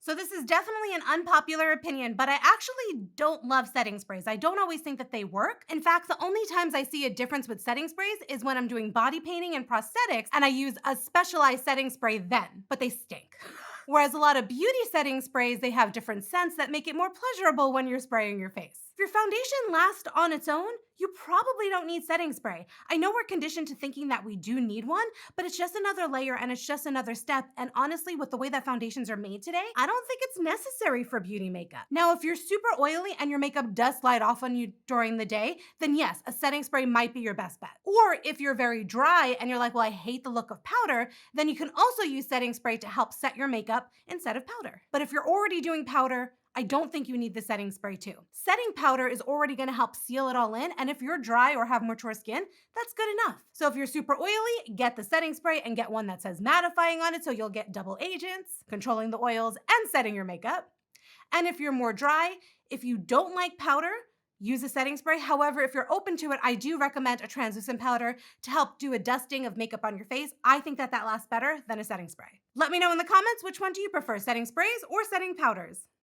So this is definitely an unpopular opinion, but I actually don't love setting sprays. I don't always think that they work. In fact, the only times I see a difference with setting sprays is when I'm doing body painting and prosthetics and I use a specialized setting spray then, but they stink. Whereas a lot of beauty setting sprays, they have different scents that make it more pleasurable when you're spraying your face. If your foundation lasts on its own, you probably don't need setting spray. I know we're conditioned to thinking that we do need one, but it's just another layer and it's just another step. And honestly, with the way that foundations are made today, I don't think it's necessary for beauty makeup. Now, if you're super oily and your makeup does slide off on you during the day, then yes, a setting spray might be your best bet. Or if you're very dry and you're like, well, I hate the look of powder, then you can also use setting spray to help set your makeup instead of powder. But if you're already doing powder, I don't think you need the setting spray too. Setting powder is already gonna help seal it all in, and if you're dry or have mature skin, that's good enough. So if you're super oily, get the setting spray and get one that says mattifying on it so you'll get double agents, controlling the oils and setting your makeup. And if you're more dry, if you don't like powder, use a setting spray. However, if you're open to it, I do recommend a translucent powder to help do a dusting of makeup on your face. I think that lasts better than a setting spray. Let me know in the comments, which one do you prefer, setting sprays or setting powders?